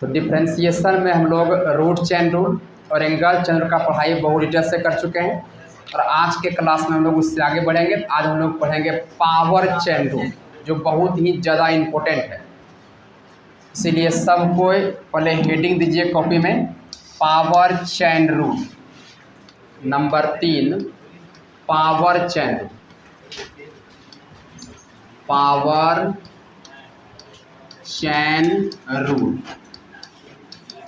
तो डिफरेंशिएशन में हम लोग रूट चेन रूल और एंगल चेन रूल का पढ़ाई बहुत डिटेल से कर चुके हैं और आज के क्लास में हम लोग उससे आगे बढ़ेंगे। आज हम लोग पढ़ेंगे पावर चेन रूल, जो बहुत ही ज़्यादा इम्पोर्टेंट है। इसीलिए सबको पहले हेडिंग दीजिए कॉपी में, power chain rule number 3, power chain rule. Power chain rule.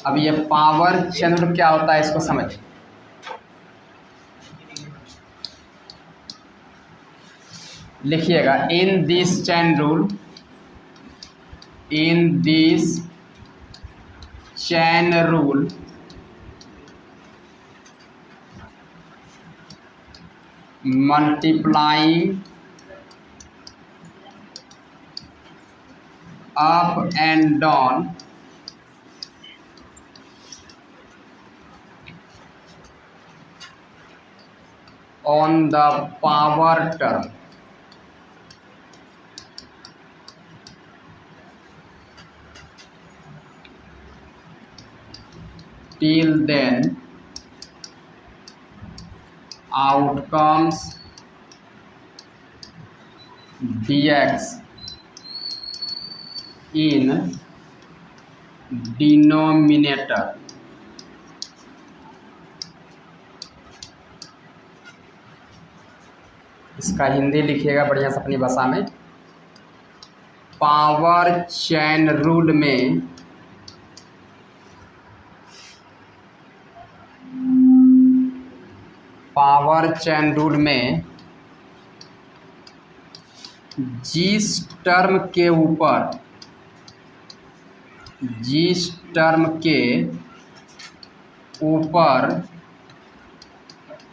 अब ये पावर चेन रूल क्या होता है इसको समझिए। लिखिएगा, in this chain rule, in this chain rule multiplying up and down on the power term till then outcomes dx in denominator इसका हिंदी लिखिएगा बढ़िया से अपनी भाषा में। पावर चेन रूल में जिस टर्म के ऊपर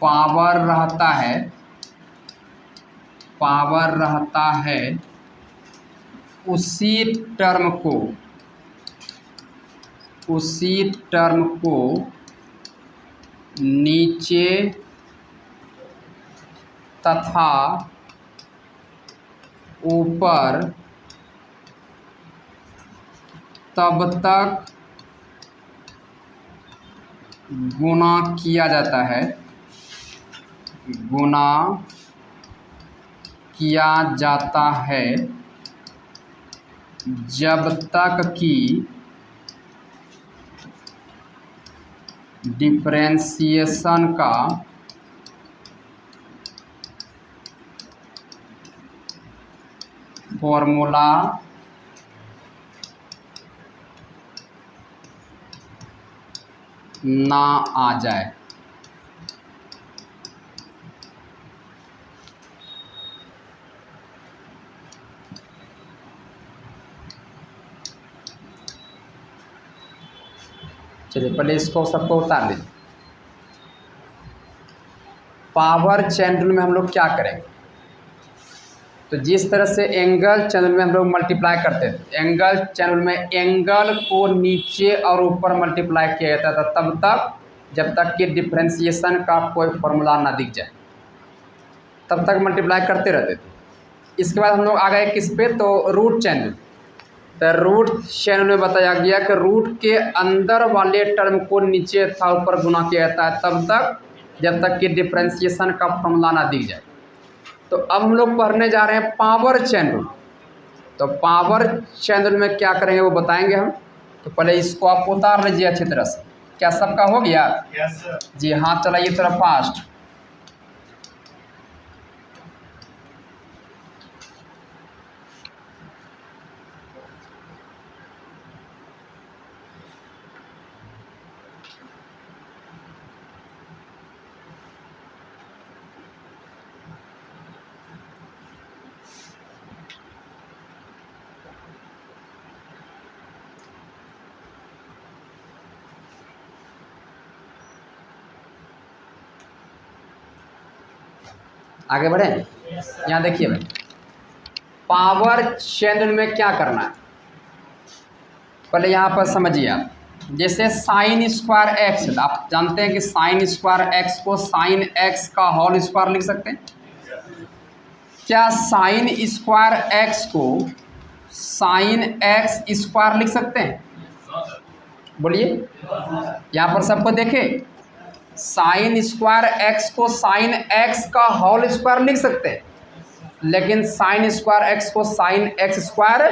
पावर रहता है उसी टर्म को नीचे तथा ऊपर तब तक गुणा किया जाता है जब तक कि डिफरेंशिएशन का फॉर्मूला ना आ जाए। चलिए पहले इसको सबको उतार लीजिए। पावर चेन रूल में हम लोग क्या करेंगे, तो जिस तरह से एंगल चैन रूल में हम लोग मल्टीप्लाई करते थे, एंगल चैन रूल में एंगल को नीचे और ऊपर मल्टीप्लाई किया जाता था तब तक जब तक कि डिफरेंशिएशन का कोई फॉर्मूला ना दिख जाए, तब तक मल्टीप्लाई करते रहते थे। इसके बाद हम लोग आ गए किस पे, तो रूट चैन रूल। तो रूट चैन रूल में बताया गया कि रूट के अंदर वाले टर्म को नीचे था ऊपर गुना किया जाता है तब तक जब तक कि डिफरेंशिएशन का फॉर्मूला ना दिख जाए। तो अब हम लोग पढ़ने जा रहे हैं पावर चेन रूल। तो पावर चेन रूल में क्या करेंगे वो बताएंगे हम। तो पहले इसको आप उतार लीजिए अच्छी तरह से। क्या सबका हो गया? Yes sir. जी हाँ, चलाइए थोड़ा फास्ट। आगे बढ़े। यहाँ देखिए भाई, पावर चेन रूल में क्या करना है पहले यहाँ पर समझिए आप। जैसे साइन स्क्वायर एक्स, आप जानते हैं कि साइन स्क्वायर एक्स को साइन एक्स का होल स्क्वायर लिख सकते हैं। क्या साइन स्क्वायर एक्स को साइन एक्स स्क्वायर लिख सकते हैं? बोलिए, यहाँ पर सबको देखें, साइन स्क्वायर एक्स को साइन एक्स का होल स्क्वायर लिख सकते हैं, लेकिन साइन स्क्वायर एक्स को साइन एक्स स्क्वायर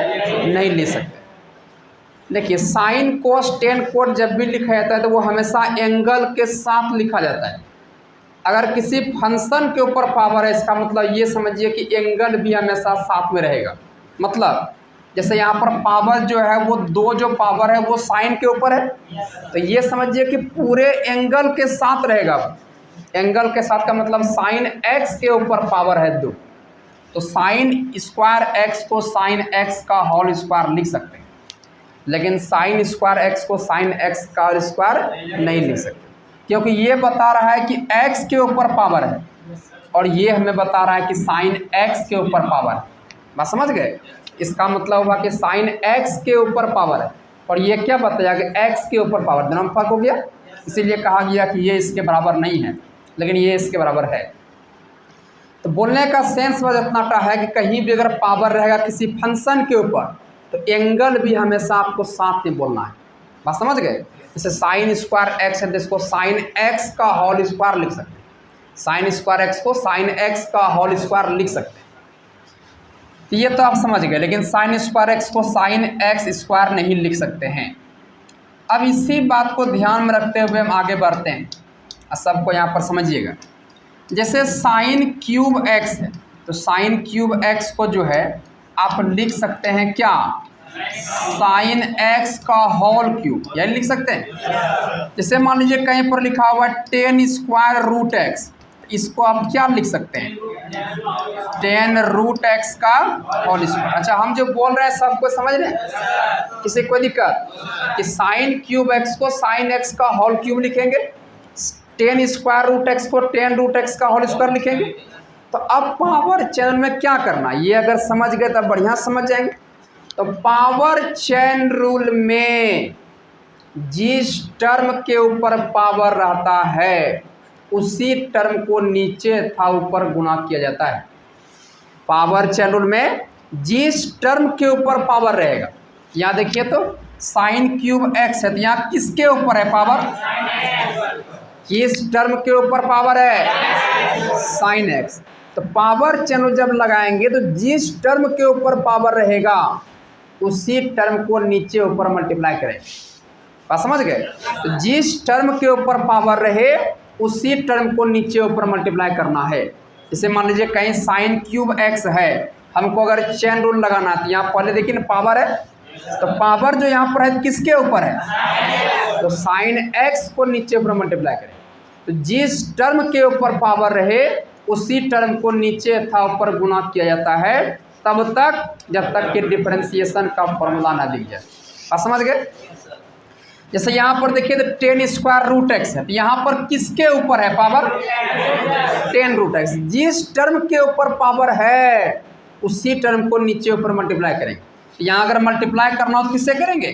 नहीं लिख सकते। देखिए, साइन कोस टेन कोट जब भी लिखा जाता है तो वो हमेशा एंगल के साथ लिखा जाता है। अगर किसी फंक्शन के ऊपर पावर है, इसका मतलब ये समझिए कि एंगल भी हमेशा साथ में रहेगा। मतलब जैसे यहाँ पर पावर जो है वो दो जो पावर है वो साइन के ऊपर है, तो ये समझिए कि पूरे एंगल के साथ रहेगा। एंगल के साथ का मतलब साइन एक्स के ऊपर पावर है 2, तो साइन स्क्वायर एक्स को साइन एक्स का होल स्क्वायर लिख सकते हैं, लेकिन साइन स्क्वायर एक्स को साइन एक्स का स्क्वायर नहीं लिख सकते, क्योंकि ये बता रहा है कि एक्स के ऊपर पावर है और ये हमें बता रहा है कि साइन एक्स के ऊपर पावर है। बात समझ गए? इसका मतलब हुआ कि साइन एक्स के ऊपर पावर है और ये क्या बताया कि एक्स के ऊपर पावर, दोनों में फर्क हो गया। इसीलिए कहा गया कि ये इसके बराबर नहीं है, लेकिन ये इसके बराबर है। तो बोलने का सेंस बस इतना है कि कहीं भी अगर पावर रहेगा किसी फंक्शन के ऊपर तो एंगल भी हमेशा आपको साथ में बोलना है। बात समझ गए? जैसे साइन स्क्वायर एक्स है तो इसको साइन एक्स का होल स्क्वायर लिख सकते हैं, साइन स्क्वायर एक्स को साइन एक्स का होल स्क्वायर लिख सकते हैं। तो ये तो आप समझ गए, लेकिन साइन स्क्वायर एक्स को साइन एक्स स्क्वायर नहीं लिख सकते हैं। अब इसी बात को ध्यान में रखते हुए हम आगे बढ़ते हैं, सबको यहाँ पर समझिएगा। जैसे साइन क्यूब एक्स है तो साइन क्यूब एक्स को जो है आप लिख सकते हैं क्या, साइन एक्स का होल क्यूब, यही लिख सकते हैं। जैसे मान लीजिए कहीं पर लिखा हुआ है 10 स्क्वायर रूट एक्स, इसको आप क्या लिख सकते हैं, 10 रूट एक्स का होल स्क्वायर। अच्छा, हम जो बोल रहे हैं सबको समझ रहे हैं, किसी कोई दिक्कत कि साइन क्यूब एक्स को साइन एक्स का होल क्यूब लिखेंगे, 10 स्क्वायर रूट एक्स को 10 रूट एक्स का होल स्क्वायर लिखेंगे। तो अब पावर चैन में क्या करना, ये अगर समझ गए तब बढ़िया समझ जाएंगे। तो पावर चैन रूल में जिस टर्म के ऊपर पावर रहता है उसी टर्म को नीचे तथा ऊपर गुणा किया जाता है। पावर चैन रूल में जिस टर्म के ऊपर पावर रहेगा, यहाँ देखिए तो साइन क्यूब एक्स है तो यहाँ किसके ऊपर है पावर, किस टर्म के ऊपर पावर है, साइन एक्स। तो पावर चैन जब लगाएंगे तो जिस टर्म के ऊपर पावर रहेगा उसी टर्म को नीचे ऊपर मल्टीप्लाई करें। बात समझ गए? तो जिस टर्म के ऊपर पावर रहे उसी टर्म को नीचे ऊपर मल्टीप्लाई करना है। जैसे मान लीजिए कहीं साइन क्यूब एक्स है, हमको अगर चेन रूल लगाना है तो यहाँ पहले देखिए ना पावर है, तो पावर जो यहाँ पर है किसके ऊपर है, तो साइन एक्स को नीचे ऊपर मल्टीप्लाई करें। तो जिस टर्म के ऊपर पावर रहे उसी टर्म को नीचे था ऊपर गुणा किया जाता है तब तक जब तक कि डिफरेंशिएशन का फॉर्मूला ना दिख जाए। आप समझ गए? जैसे यहाँ पर देखिए तो 10 स्क्वायर रूट एक्स है, तो यहाँ पर किसके ऊपर है पावर, 10 रूट एक्स। जिस टर्म के ऊपर पावर है उसी टर्म को नीचे ऊपर मल्टीप्लाई करेंगे। यहाँ अगर मल्टीप्लाई करना हो तो किससे करेंगे,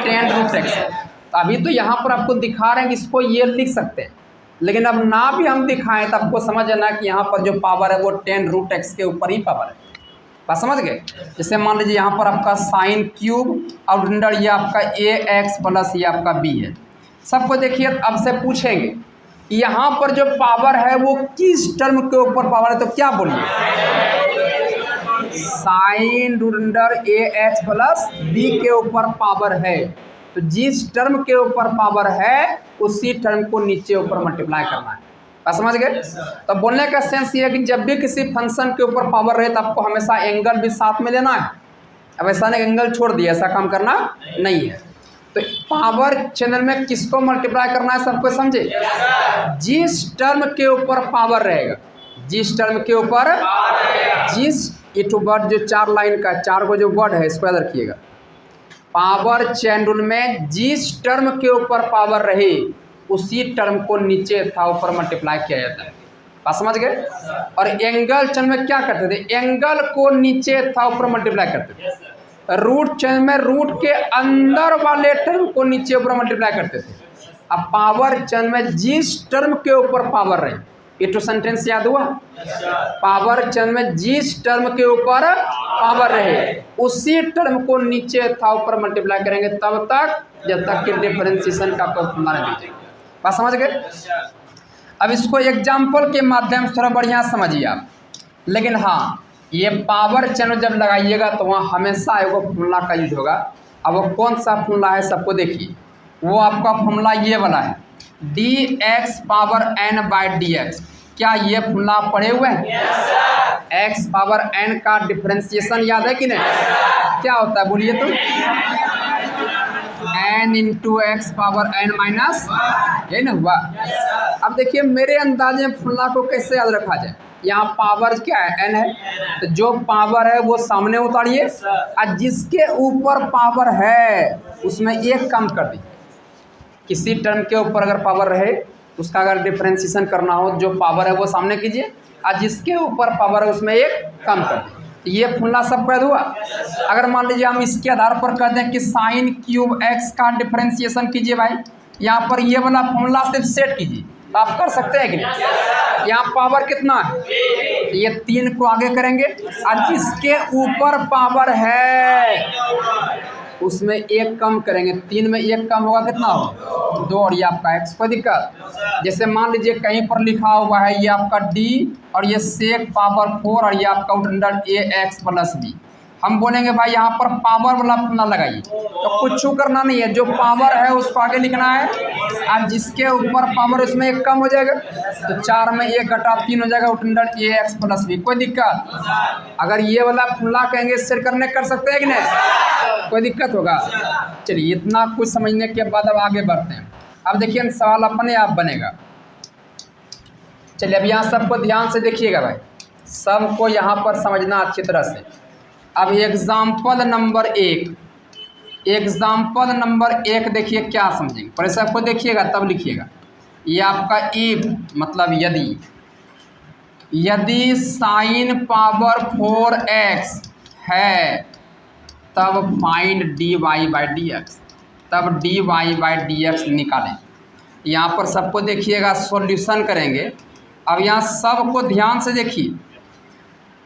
10 रूट एक्स। तो अभी तो यहाँ पर आपको दिखा रहे हैं कि इसको ये लिख सकते हैं, लेकिन अब ना भी हम दिखाएं तो आपको समझ आना कि यहाँ पर जो पावर है वो 10 रूट एक्स के ऊपर ही पावर है। बात समझ गए? जैसे मान लीजिए यहाँ पर आपका साइन क्यूब और अंडर ये आपका ए एक्स प्लस ये आपका बी है। सबको देखिए अब से पूछेंगे यहाँ पर जो पावर है वो किस टर्म के ऊपर पावर है, तो क्या बोलिए, sine under a x plus B के ऊपर पावर है। तो जिस टर्म के ऊपर पावर है उसी टर्म को नीचे ऊपर मल्टीप्लाई करना है। बात समझ गए? तो बोलने का सेंस ये है कि जब भी किसी फंक्शन के ऊपर पावर रहे तो आपको हमेशा एंगल भी साथ में लेना है। अब ऐसा नहीं एंगल छोड़ दिया, ऐसा काम करना नहीं है। तो पावर चैनल में किसको मल्टीप्लाई करना है सबको समझे, जिस टर्म के ऊपर पावर रहेगा, जिस टर्म के ऊपर जिस टू वर्ड जो 4 लाइन का 4 को जो वर्ड है इसको याद रखिएगा। पावर चैन रूल में जिस टर्म के ऊपर पावर रहे उसी टर्म को नीचे था ऊपर मल्टीप्लाई किया जाता है। बात समझ गए? और एंगल चैन में क्या करते थे, एंगल को नीचे था ऊपर मल्टीप्लाई करते थे। रूट चैन में रूट के अंदर वाले टर्म को नीचे ऊपर मल्टीप्लाई करते थे। अब पावर चैन में जिस टर्म के ऊपर पावर रहे ये तो सेंटेंस याद हुआ। पावर चैनल में जिस टर्म के ऊपर पावर रहे उसी टर्म को नीचे था ऊपर मल्टीप्लाई करेंगे तब तक जब तक कि डिफरेंशिएशन का फॉर्मूला नहीं दीजिए। बात समझ गए। अब इसको एग्जाम्पल के माध्यम से थोड़ा बढ़िया समझिए आप। लेकिन हाँ, ये पावर चैनल जब लगाइएगा तो वहाँ हमेशा एगो फॉर्मूला का यूज होगा। अब वो कौन सा फॉर्मूला है सबको देखिए। वो आपका फॉर्मूला ये वाला है, dx power n by dx। क्या ये फॉर्मूला आप पढ़े हुए हैं? x पावर n का डिफरेंशिएशन याद है कि नहीं? क्या होता है बोलिए तो? n into x power n minus, यही ना हुआ। अब देखिए मेरे अंदाजे फॉर्मूला को कैसे याद रखा जाए। यहाँ पावर क्या है? n है, तो जो पावर है वो सामने उतारिए और जिसके ऊपर पावर है उसमें एक कम कर दीजिए। किसी टर्म के ऊपर अगर पावर रहे उसका अगर डिफरेंशिएशन करना हो, जो पावर है वो सामने कीजिए और जिसके ऊपर पावर है उसमें एक कम कर दीजिए। ये फॉर्मूला सब कैद हुआ। अगर मान लीजिए हम इसके आधार पर कहते हैं कि साइन क्यूब एक्स का डिफरेंशिएशन कीजिए भाई, यहाँ पर ये वाला फॉर्मूला सिर्फ सेट कीजिए तो आप कर सकते हैं कि नहीं। यहाँ पावर कितना है? ये 3 को आगे करेंगे और जिसके ऊपर पावर है उसमें एक कम करेंगे। 3 में एक कम होगा कितना हो? 2 और ये आपका x। कोई दिक्कत? जैसे मान लीजिए कहीं पर लिखा हुआ है ये आपका d और ये sec पावर 4 और ये आपका अंडर ax प्लस b। हम बोलेंगे भाई यहाँ पर पावर वाला फॉर्मूला लगाइए, तो कुछ करना नहीं है, जो पावर है उसको आगे लिखना है और जिसके ऊपर पावर उसमें एक कम हो जाएगा तो 4 में 1 घटा 3 हो जाएगा अंडर ax प्लस b। कोई दिक्कत? अगर ये वाला फॉर्मूला कहेंगे सेट करने कर सकते हैं कि नहीं? कोई दिक्कत होगा? चलिए इतना कुछ समझने के बाद अब आगे बढ़ते हैं। अब देखिए सवाल अपने आप बनेगा। चलिए अब यहाँ सबको ध्यान से देखिएगा भाई, सबको यहाँ पर समझना अच्छी तरह से। अब एग्जाम्पल नंबर 1, एग्जाम्पल नंबर 1 देखिए क्या समझेंगे। पहले सबको देखिएगा तब लिखिएगा। ये आपका इफ मतलब यदि साइन पावर 4x है तब फाइंड dy बाई dx, तब dy बाई dx निकालें। यहाँ पर सबको देखिएगा सॉल्यूशन करेंगे। अब यहाँ सबको ध्यान से देखिए,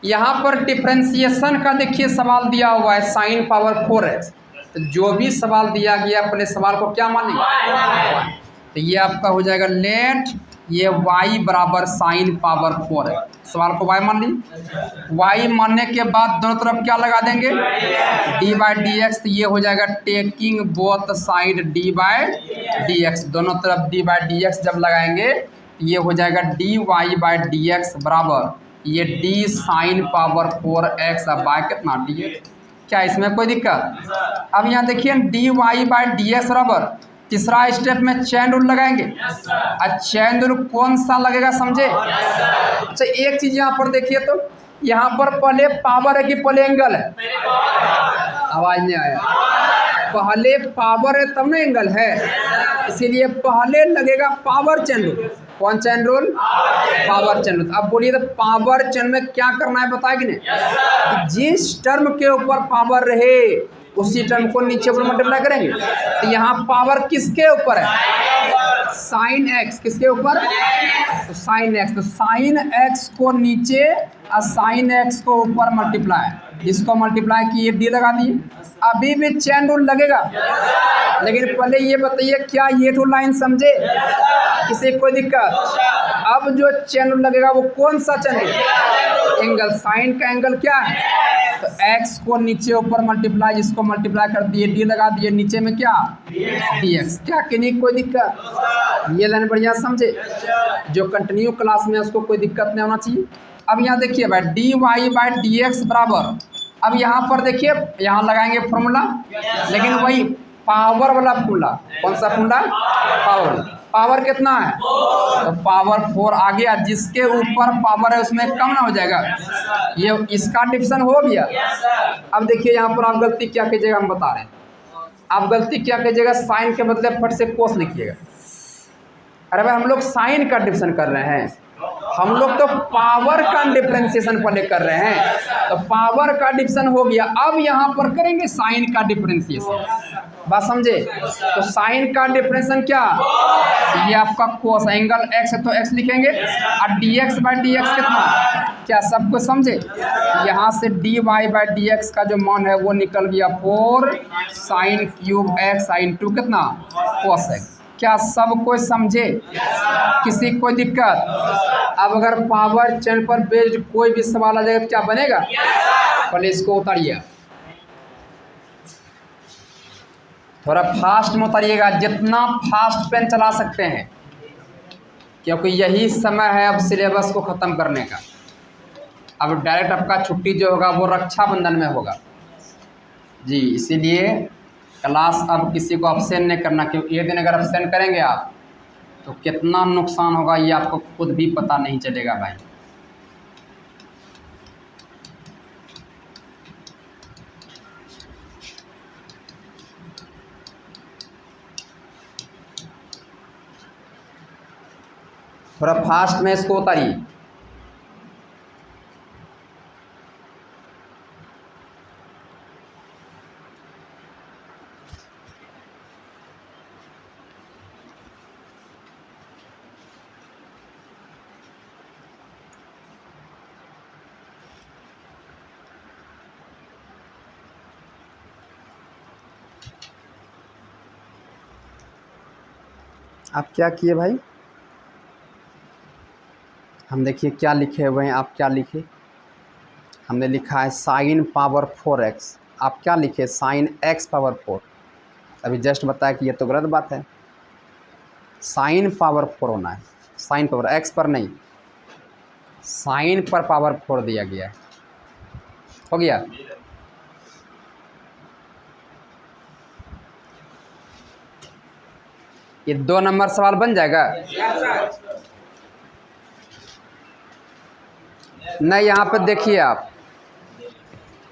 यहाँ पर डिफरेंशिएशन का देखिए सवाल दिया हुआ है साइन पावर 4x। तो जो भी सवाल दिया गया अपने सवाल को क्या मानेंगे? तो ये आपका हो जाएगा लेट ये y बराबर साइन पावर 4x। सवाल को y मान ली। y मानने के बाद दोनों तरफ क्या लगा देंगे? d by D X. तो ये हो जाएगा taking both side d by D x. दोनों तरफ d बाई डी एक्स जब लगाएंगे ये हो जाएगा dy बाई डी एक्स बराबर ये d sine power 4x by कितना dx। क्या इसमें कोई दिक्कत? अब यहाँ देखिए dy बाई डी एक्स बराबर तीसरा स्टेप में चैन रूल लगाएंगे। चैन रूल कौन सा लगेगा समझे? अच्छा एक चीज यहाँ पर देखिए, तो यहाँ पर पहले पावर है कि पहले एंगल है? आवाज नहीं आया। पहले पावर है तब ना एंगल है, इसीलिए पहले लगेगा पावर चैन रूल। कौन chain rule? Power chain rule. अब बोलिए तो पावर चैन में क्या करना है बताया कि नहीं? जिस टर्म के ऊपर पावर रहे उसी टर्म को नीचे ऊपर मल्टीप्लाई करेंगे। तो यहाँ पावर किसके ऊपर है? Sine x. किसके ऊपर? तो साइन एक्स। तो साइन एक्स को नीचे और साइन एक्स को ऊपर मल्टीप्लाई। इसको मल्टीप्लाई किए डी लगा दिए। अभी भी चैन रूल लगेगा, लेकिन पहले ये बताइए क्या ये टू लाइन समझे? किसी कोई दिक्कत? अब जो चैन रूल लगेगा वो कौन सा चैन रूल? एंगल। साइन का एंगल क्या है? तो x को नीचे ऊपर मल्टीप्लाई, जिसको मल्टीप्लाई कर दिए d लगा दिए, नीचे में क्या dx। क्या कि नहीं कोई दिक्कत? ये लाइन बढ़िया समझे। जो कंटिन्यू क्लास में उसको कोई दिक्कत नहीं होना चाहिए। अब यहाँ देखिए भाई dy बाई dx बराबर, अब यहाँ पर देखिए यहाँ लगाएंगे फॉर्मूला, लेकिन वही पावर वाला फॉर्मूला। कौन सा फॉर्मूला? पावर। पावर कितना है? तो पावर 4 आ गया, जिसके ऊपर पावर है उसमें कम ना हो जाएगा। ये इसका डिफरेंशिएशन हो गया। अब देखिए यहाँ पर आप गलती क्या कीजिएगा, हम बता रहे हैं। आप गलती क्या कीजिएगा, साइन के बदले फट से कोस लिखिएगा। अरे भाई हम लोग साइन का डिफरेंशिएशन कर रहे हैं, हम लोग तो पावर का डिफरेंशिएशन पहले कर रहे हैं, तो पावर का डिफरेंशिएशन हो गया। अब यहाँ पर करेंगे साइन का डिफरेंशिएशन, बात समझे। तो साइन का डिफरेंशिएशन क्या, ये आपका कोस एंगल एक्स है तो एक्स लिखेंगे, और D X by D X कितना, क्या सब कुछ समझे। यहाँ से D Y by D X का जो मान है वो निकल गया 4 साइन क्यूब एक्स साइन 2 कितना कोस एक्स। क्या सब कुछ समझे, किसी कोई दिक्कत। अब अगर पावर चैनल पर बेस्ड कोई भी सवाल आ जाएगा तो क्या बनेगा, पहले इसको उतारिए, थोड़ा फास्ट में उतारिएगा, जितना फास्ट पेन चला सकते हैं, क्योंकि यही समय है अब सिलेबस को ख़त्म करने का। अब डायरेक्ट आपका छुट्टी जो होगा वो रक्षाबंधन में होगा जी, इसीलिए क्लास अब किसी को अब्सेंट नहीं करना, क्योंकि ये दिन अगर अब्सेंट करेंगे आप तो कितना नुकसान होगा ये आपको खुद भी पता नहीं चलेगा भाई। थोड़ा फास्ट में इसको उतारिए। आप क्या किए भाई, हम देखिए क्या लिखे हुए हैं, आप क्या लिखे, हमने लिखा है साइन पावर 4x, आप क्या लिखे साइन x पावर 4। अभी जस्ट बताया कि ये तो गलत बात है, साइन पावर 4 होना है, साइन पावर x पर नहीं, साइन पर पावर 4 दिया गया है, हो गया। ये 2 नंबर सवाल बन जाएगा नहीं, यहाँ पर देखिए आप।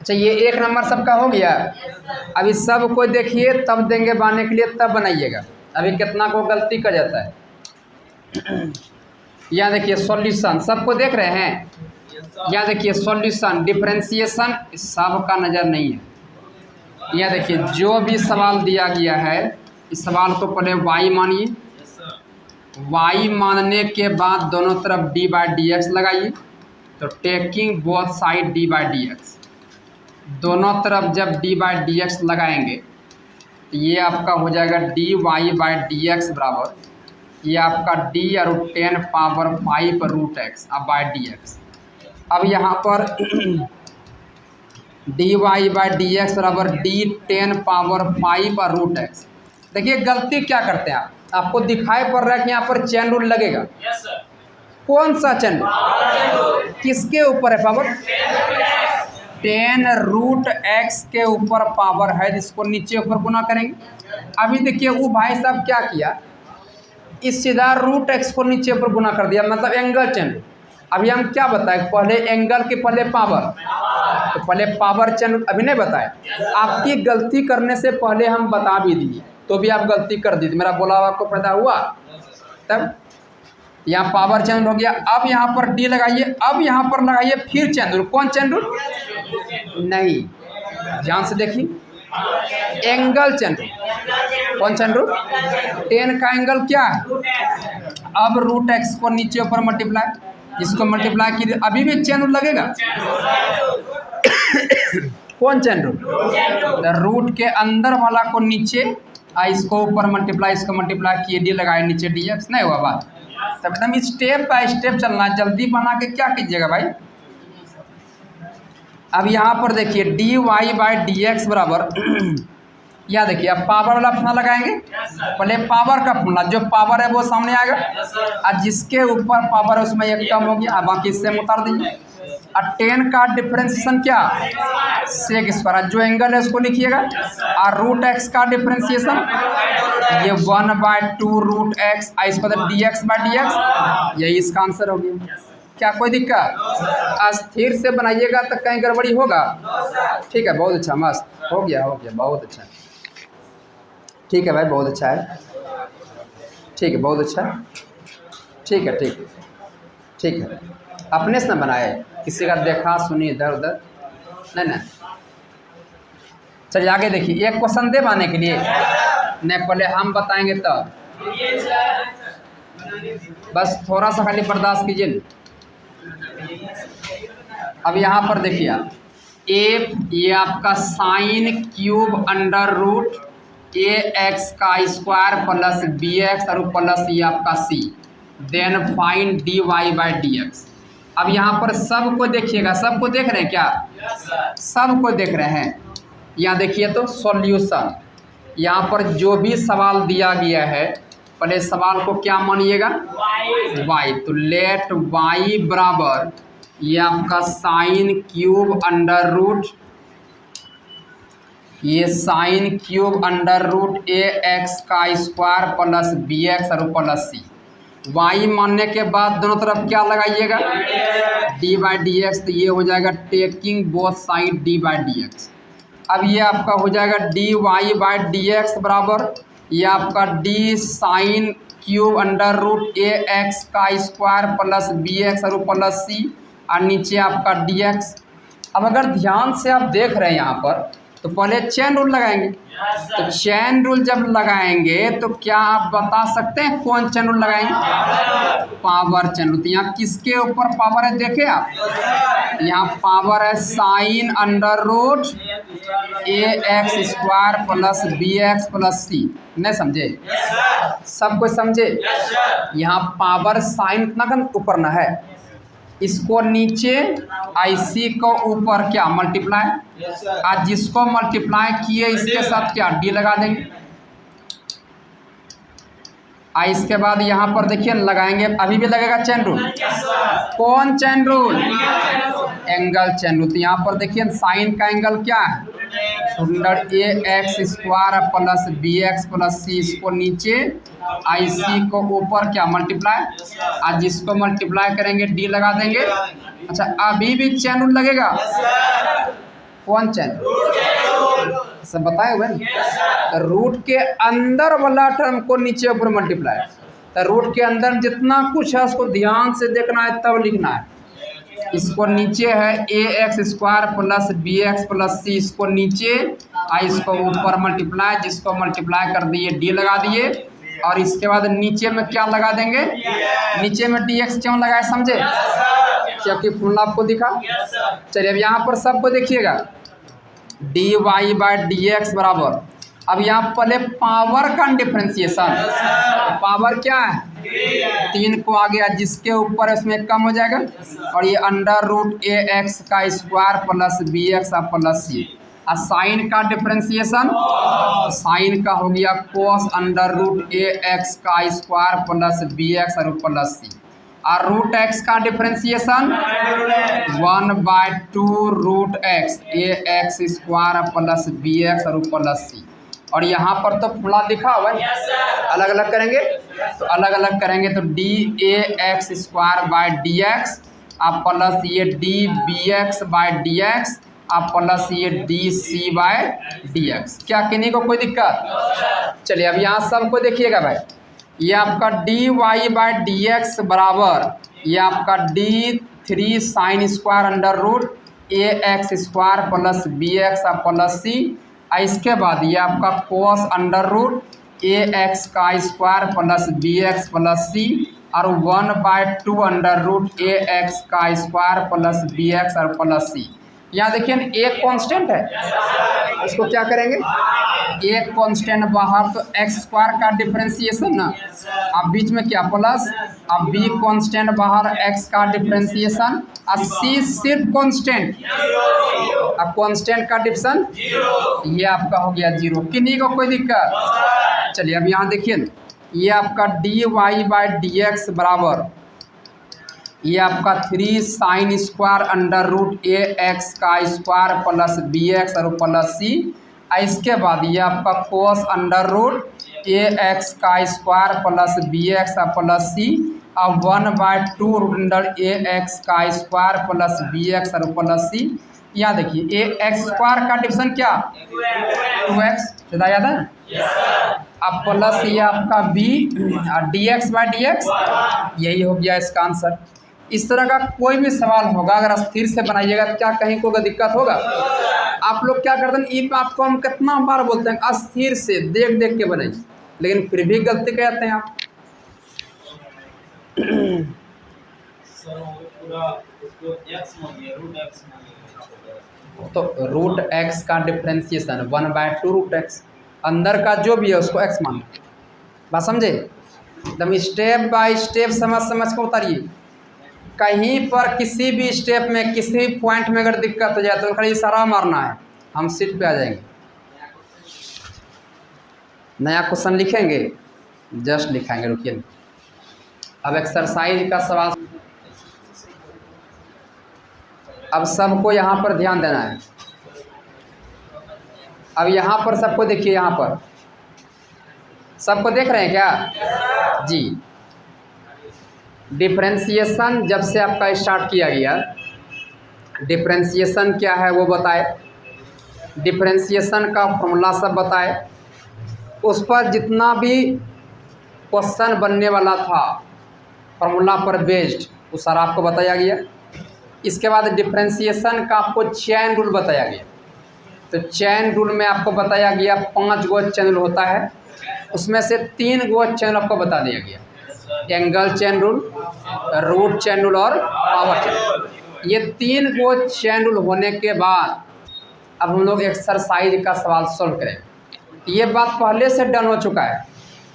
अच्छा ये 1 नंबर सबका हो गया, अभी सब को देखिए तब देंगे बनाने के लिए, तब बनाइएगा। अभी कितना को गलती कर जाता है। यहाँ देखिए सॉल्यूशन, सबको देख रहे हैं, यहाँ देखिए सॉल्यूशन डिफरेंशिएशन सब का नज़र नहीं है। यहाँ देखिए जो भी सवाल दिया गया है, इस सवाल को पहले y मानिए, y मानने के बाद दोनों तरफ d बाई डी एक्स लगाइए, तो taking both side d by D x, दोनों तरफ जब d बाई डी एक्स लगाएंगे तो ये आपका हो जाएगा dy बाई डी एक्स बराबर, ये आपका d root 10 power 5 root X अब बाई डी एक्स। अब यहाँ पर dy बाई डी एक्स बराबर d10 पावर 5 रूट एक्स। देखिए गलती क्या करते हैं आप, आपको दिखाई पड़ रहा है कि यहाँ पर चैन रूल लगेगा। yes, कौन सा चैन रूल, किसके ऊपर है पावर, 10 रूट एक्स के ऊपर पावर है, जिसको नीचे ऊपर गुना करेंगे। अभी देखिए वो भाई साहब क्या किया, इस सीधा रूट एक्स को नीचे ऊपर गुना कर दिया, मतलब एंगल चैन रूल। अभी हम क्या बताएं, पहले एंगल के पहले पावर, तो पहले पावर चैन रूल अभी नहीं बताए। आपकी गलती करने से पहले हम बता भी दिए तो भी आप गलती कर दी, मेरा बोला हुआ आपको पैदा हुआ। तब यहाँ पावर चैन रूल हो गया। अब यहाँ पर डी लगाइए, अब यहाँ पर लगाइए फिर चैन रूल। कौन चैन रूल, नहीं ध्यान से देखिए, एंगल चैन रूल। कौन चैन रूल, 10 का एंगल क्या है, अब रूट एक्स को नीचे ऊपर मल्टीप्लाई, इसको मल्टीप्लाई की अभी भी चैन रूल लगेगा। कौन चैन रूल, रूट के अंदर वाला को नीचे, इसको ऊपर मल्टीप्लाई, इसको मल्टीप्लाई किए, डी लगाए नीचे डी एक्स, नहीं हुआ बात। तब एकदम स्टेप बाय स्टेप चलना, जल्दी बना के क्या कीजिएगा भाई। अब यहाँ पर देखिए D Y by D x बराबर, यहाँ देखिए अब पावर वाला फॉर्मूला लगाएंगे, पहले पावर का फॉर्मूला, जो पावर है वो सामने आएगा, और जिसके ऊपर पावर है उसमें एक कम हो गया, बाकी इससे उतार दीजिए। और 10 का डिफरेंशिएशन क्या, सेक स्क्वायर, जो एंगल है उसको लिखिएगा, और रूट एक्स का डिफरेंशिएशन ये 1/2 रूट एक्स, इसको D X by D X, यही इसका आंसर हो गया। क्या कोई दिक्कत, अस्थिर से बनाइएगा तो कहीं गड़बड़ी होगा। ठीक है, बहुत अच्छा, मस्त हो गया बहुत अच्छा, ठीक है भाई, बहुत अच्छा है, ठीक है, बहुत अच्छा, ठीक है, ठीक है। ठीक है, अपने से न बनाए, किसी का देखा सुनी इधर उधर नहीं ना। चलिए आगे देखिए, एक क्वेश्चन दे पाने के लिए नहीं, पहले हम बताएंगे तब, बस थोड़ा सा खाली बर्दाश्त कीजिए। अब यहाँ पर देखिए आप, ये आपका साइन क्यूब अंडर रूट ए एक्स का स्क्वायर प्लस बी एक्स और प्लस ये आपका c, then find d Y by D x. अब यहाँ पर सबको देखिएगा, सबको देख रहे हैं क्या? सबको देख रहे हैं। यहाँ देखिए तो सॉल्यूशन, यहाँ पर जो भी सवाल दिया गया है पहले सवाल को क्या मानिएगा? y। तो लेट y बराबर ये आपका साइन क्यूब अंडर रूट, ये साइन क्यूब अंडर रूट ए एक्स का स्क्वायर प्लस बी एक्स और प्लस सी। y मानने के बाद दोनों तरफ क्या लगाइएगा? D by D X. तो ये हो जाएगा taking both side D by D x. अब ये आपका हो जाएगा D Y by D x बराबर ये आपका D sine cube under root ए एक्स का स्क्वायर प्लस बी एक्स और प्लस सी और नीचे आपका डी एक्स। अब अगर ध्यान से आप देख रहे हैं यहाँ पर तो पहले चेन रूल लगाएंगे। तो चेन रूल जब लगाएंगे तो क्या आप बता सकते हैं कौन चेन रूल लगाएंगे? Power chain rule. तो यहाँ किसके ऊपर पावर है देखे आप, यहाँ पावर है साइन अंडर रूट ए x square plus B x plus c. नहीं समझे? सब कुछ समझे? यहाँ पावर साइन इतना कम ऊपर ना है, इसको नीचे IC को ऊपर क्या मल्टीप्लाई, आज जिसको मल्टीप्लाई किए इसके साथ क्या डी लगा देंगे। इसके बाद यहाँ पर देखिए लगाएंगे, अभी भी लगेगा चेन रूल। कौन chain rule? Angle chain rule. तो यहाँ पर देखिए साइन का एंगल क्या है? Under a x square plus B x plus c, इसको नीचे IC को ऊपर क्या मल्टीप्लाई, आज जिसको मल्टीप्लाई करेंगे डी लगा देंगे। अच्छा अभी भी चेन रूल लगेगा। कौन चेन? सब बताए हुए ना। रूट के अंदर वाला टर्म को नीचे ऊपर मल्टीप्लाई, तो रूट के अंदर जितना कुछ है उसको ध्यान से देखना है तब लिखना है। इसको नीचे है a x square plus B x plus c, इसको नीचे इसको ऊपर मल्टीप्लाई, जिसको मल्टीप्लाई कर दिए डी लगा दिए और इसके बाद नीचे में क्या लगा देंगे? नीचे में डी एक्स क्यों लगाए समझे? क्योंकि फॉर्मूला आपको दिखा। चलिए अब यहाँ पर सबको देखिएगा, D Y by D x बराबर, अब यहाँ पहले पावर का डिफरेंशिएशन, पावर क्या है? 3 को आ गया जिसके ऊपर इसमें कम हो जाएगा और ये अंडर रूट ए एक्स का square plus B x plus c. और साइन का डिफरेंशिएशन, साइन का हो गया कोस अंडर रूट ए एक्स का स्क्वायर प्लस बी एक्स और प्लस सी। और रूट एक्स का differentiation 1/2 root x a x square plus B x और प्लस सी। और यहाँ पर तो फॉर्मूला लिखा हुआ है, अलग अलग करेंगे तो अलग अलग करेंगे तो D A x square by D X आप प्लस ये D B X by D X आप प्लस ये D C by D X. क्या किन्हीं को कोई दिक्कत? चलिए अब यहाँ सबको देखिएगा भाई, ये आपका d Y by D x बराबर ये आपका d 3 sine square under root ए x square plus B x plus c. इसके बाद ये आपका कोस अंडर रूट ए एक्स का square plus B x plus c और 1/2 अंडर रूट ए एक्स का स्क्वायर प्लस बी एक्स और प्लस सी। यहाँ देखिए एक कांस्टेंट है, इसको क्या करेंगे? एक कांस्टेंट बाहर तो एक्स स्क्वायर का डिफरेंशिएशन ना, अब बीच में क्या प्लस, अब बी कांस्टेंट बाहर एक्स का डिफरेंशिएशन और सी सिर्फ कांस्टेंट, अब कांस्टेंट का डिफरेंस ये आपका हो गया 0। किन्हीं को कोई दिक्कत? चलिए अब यहाँ देखिए ये आपका d Y by D x बराबर ये आपका 3 साइन स्क्वायर अंडर रूट ए एक्स का स्क्वायर प्लस बी एक्स और प्लस सी। इसके बाद ये आपका कोस अंडर रूट ए एक्स का square plus B x plus c और 1/2 रूट अंडर ए एक्स का स्क्वायर प्लस बी एक्स और प्लस सी। यहाँ देखिए ए एक्स स्क्वायर का डिवीजन क्या 2x, ज़्यादा याद है? अब प्लस ये आपका B D X by D X, यही हो गया इसका आंसर। इस तरह का कोई भी सवाल होगा अगर अस्थिर से बनाइएगा तो क्या कहीं कोई दिक्कत होगा? आप लोग क्या करते हैं, इन बात को हम कितना बार बोलते हैं, अस्थिर से देख देख के बनाइए, लेकिन फिर भी गलती करते हैं आप। तो रूट एक्स का डिफ्रेंसिएशन 1/2 रूट एक्स, अंदर का जो भी है उसको एक्स मान लो। बात समझे? एकदम स्टेप बाय स्टेप समझ समझ को उतारिए। कहीं पर किसी भी स्टेप में किसी भी पॉइंट में अगर दिक्कत हो जाए तो खाली इशारा मारना है, हम सीट पे आ जाएंगे। नया क्वेश्चन लिखेंगे, जस्ट लिखाएंगे, रुकिए। अब एक्सरसाइज का सवाल, अब सबको यहाँ पर ध्यान देना है। अब यहाँ पर सबको देखिए, यहाँ पर सबको देख रहे हैं क्या जी? डिफरेंशिएशन जब से आपका स्टार्ट किया गया, डिफरेंशिएशन क्या है वो बताए, डिफरेंशिएशन का फॉर्मूला सब बताए, उस पर जितना भी क्वेश्चन बनने वाला था फॉर्मूला पर बेस्ड वो सारा आपको बताया गया। इसके बाद डिफरेंशिएशन का आपको चेन रूल बताया गया। तो चेन रूल में आपको बताया गया 5 गो चैनल होता है, उसमें से 3 गो चैनल आपको बता दिया गया, angle chain rule, root chain rule और पावर चैन रूल। ये 3 गो चैन रूल होने के बाद अब हम लोग एक्सरसाइज का सवाल सॉल्व करें। ये बात पहले से डन हो चुका है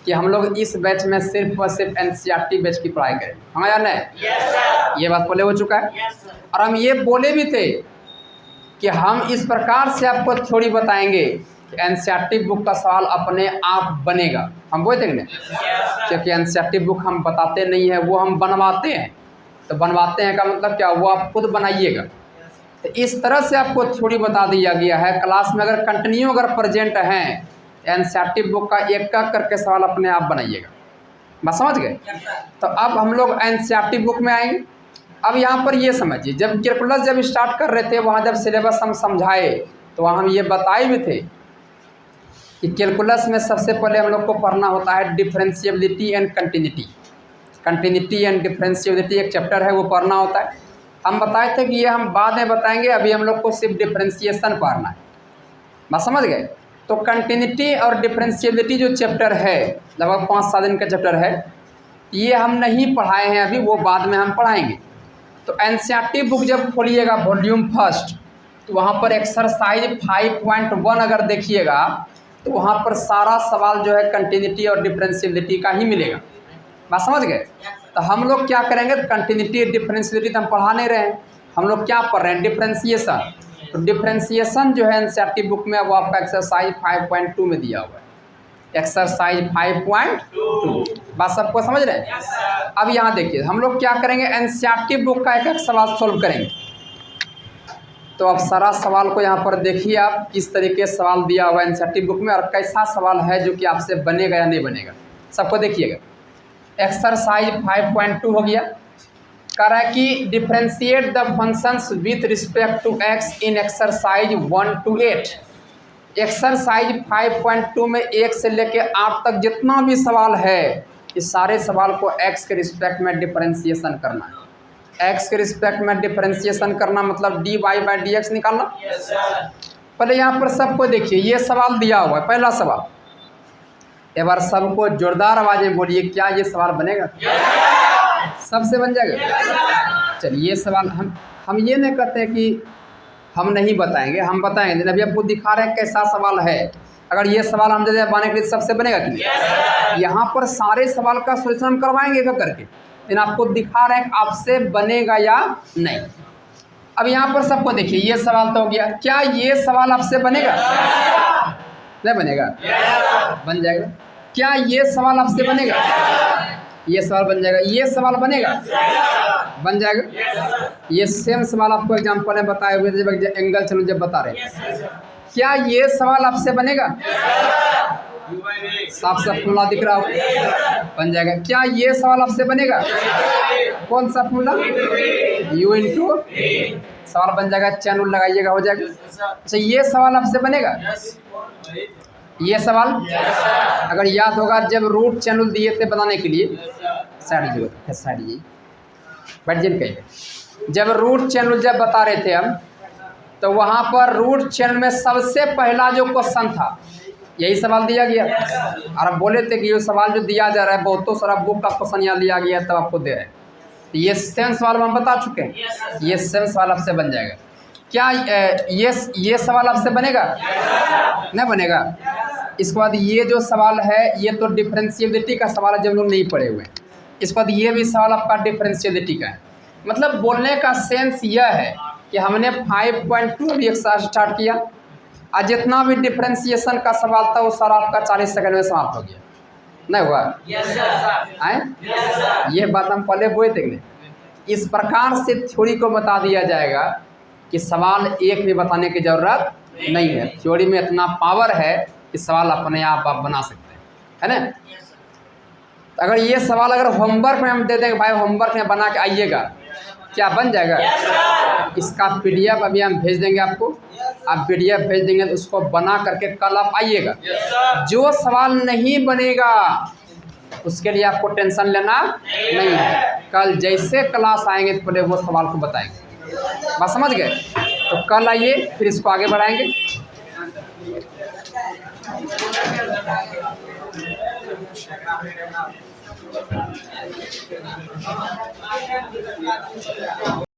कि हम लोग इस बैच में सिर्फ और सिर्फ एनसीईआरटी बैच की पढ़ाई करें, हाँ या नहीं? ये बात पहले हो चुका है। और हम ये बोले भी थे कि हम इस प्रकार से आपको थ्योरी बताएंगे कि एनसीईआरटी बुक का सवाल अपने आप बनेगा। हम बोलते हैं ना, क्योंकि एनसीईआरटी बुक हम बताते नहीं है, वो हम बनवाते हैं। तो बनवाते हैं का मतलब क्या, वो आप खुद बनाइएगा। तो इस तरह से आपको थ्योरी बता दिया गया है। क्लास में अगर कंटिन्यू अगर प्रेजेंट हैं, एनसीईआरटी बुक का एक एक करके सवाल अपने आप बनाइएगा। बस समझ गए? तो अब हम लोग एनसीईआरटी बुक में आएंगे। अब यहाँ पर ये समझिए, जब कैलकुलस जब स्टार्ट कर रहे थे, वहाँ जब सिलेबस हम समझाए तो वहाँ हम ये बताए भी थे कि कैलकुलस में सबसे पहले हम लोग को पढ़ना होता है differentiability and continuity. Continuity and differentiability एक चैप्टर है, वो पढ़ना होता है। हम बताए थे कि ये हम बाद में बताएंगे, अभी हम लोग को सिर्फ डिफरेंशिएशन पढ़ना है। बस समझ गए? तो कंटिन्यूटी और डिफरेंशिएबिलिटी जो चैप्टर है, लगभग 5-7 दिन का चैप्टर है, ये हम नहीं पढ़ाए हैं अभी, वो बाद में हम पढ़ाएंगे। तो एनसीईआरटी बुक जब खोलिएगा वॉल्यूम फर्स्ट, तो वहाँ पर एक्सरसाइज 5.1 अगर देखिएगा तो वहाँ पर सारा सवाल जो है कंटिन्यूटी और डिफरेंशिएबिलिटी का ही मिलेगा। बात समझ गए? तो हम लोग क्या करेंगे, तो कंटिन्यूटी डिफरेंशिएबिलिटी तो हम पढ़ा नहीं रहे हैं, हम लोग क्या पढ़ रहे हैं, डिफरेंशिएशन। तो डिफरेंशिएशन जो है एनसीईआरटी बुक में वो आपका एक्सरसाइज 5.2 में दिया हुआ है, एक्सरसाइज 5.2। बात सबको समझ रहे हैं? अब यहाँ देखिए, हम लोग क्या करेंगे, एनसीईआरटी बुक का एक एक सवाल सॉल्व करेंगे। तो अब सारा सवाल को यहाँ पर देखिए आप, किस तरीके से सवाल दिया हुआ है एनसीईआरटी बुक में और कैसा सवाल है जो कि आपसे बनेगा या नहीं बनेगा, सबको देखिएगा। एक्सरसाइज 5.2 हो गया, कह रहा है कि differentiate the functions with respect to X in exercise 1 to 8। Exercise 5.2 में 1 से लेके 8 तक जितना भी सवाल है, इस सारे सवाल को एक्स के रिस्पेक्ट में डिफरेंशिएशन करना है। एक्स के रिस्पेक्ट में डिफरेंशिएशन करना मतलब dy/dx निकालना। पहले यहाँ पर सबको देखिए, ये सवाल दिया हुआ है, पहला सवाल। एक बार सबको जोरदार आवाज में बोलिए, क्या ये सवाल बनेगा? सबसे बन जाएगा। चलिए, ये सवाल हम ये नहीं कहते कि हम नहीं बताएंगे, हम बताएंगे। अभी आपको दिखा रहे हैं कैसा सवाल है। अगर ये सवाल हम दे दें बनाने के लिए, सबसे बनेगा कि नहीं? यहाँ पर सारे सवाल का सोल्यूशन हम करवाएंगे एक करके, लेकिन आपको दिखा रहे हैं कि आपसे बनेगा या नहीं। अब यहाँ पर सबको देखिए, ये सवाल तो हो गया। क्या ये सवाल आपसे बनेगा? नहीं बनेगा? बन जाएगा। क्या ये सवाल आपसे बनेगा? ये सवाल बन जाएगा। ये सवाल बनेगा? बन जाएगा। ये सेम सवाल आपको एग्जाम्पल में बताए हुए थे, जब एंगल चलो जब बता रहे हैं। क्या ये सवाल आपसे बनेगा? साफ साफ फॉर्मूला दिख रहा हो, बन जाएगा। क्या ये सवाल आपसे बनेगा? कौन सा फॉर्मूला? U/, सवाल बन जाएगा, चैनल लगाइएगा, हो जाएगा। अच्छा, ये सवाल आपसे बनेगा? ये सवाल अगर याद होगा, जब रूट चैनल दिए थे बनाने के लिए, साइड जी बैठ जिन कहीं जब रूट चैनल जब बता रहे थे हम, तो वहाँ पर रूट चैनल में सबसे पहला जो क्वेश्चन था यही सवाल दिया गया। और अब बोले थे कि ये सवाल जो दिया जा रहा है बहुतों सारा बुक का क्वेश्चन यहाँ लिया गया तब आपको दे रहे हैं। तो ये सेम सवाल हम बता चुके हैं, ये सेम सवाल आपसे बन जाएगा। क्या ये सवाल आपसे बनेगा? नहीं बनेगा। इसके बाद ये जो सवाल है ये तो डिफरेंशिएबिलिटी का सवाल है, जब लोग नहीं पढ़े हुए। इसके बाद ये भी सवाल आपका डिफरेंशिएबिलिटी का है। मतलब बोलने का सेंस यह है कि हमने 5.2 अभी एक साथ स्टार्ट किया, और जितना भी डिफरेंशिएशन का सवाल था वो सारा आपका 40 सेकंड में समाप्त हो गया। नहीं हुआ? ये बात हम पहले बोले थे कि इस प्रकार से थ्योरी को बता दिया जाएगा कि सवाल एक भी बताने की ज़रूरत नहीं है। थ्योरी में इतना पावर है कि सवाल अपने आप बना सकते हैं, है ना। तो अगर ये सवाल अगर होमवर्क में हम दे देंगे, भाई होमवर्क में बना के आइएगा, क्या बन जाएगा? इसका PDF अभी हम भेज देंगे आपको, आप PDF भेज देंगे तो उसको बना करके कल आप आइएगा। जो सवाल नहीं बनेगा उसके लिए आपको टेंशन लेना नहीं है। कल जैसे क्लास आएंगे तो पहले वो सवाल को बताएंगे। बात समझ गए? तो कल आइए, फिर इसको आगे बढ़ाएंगे।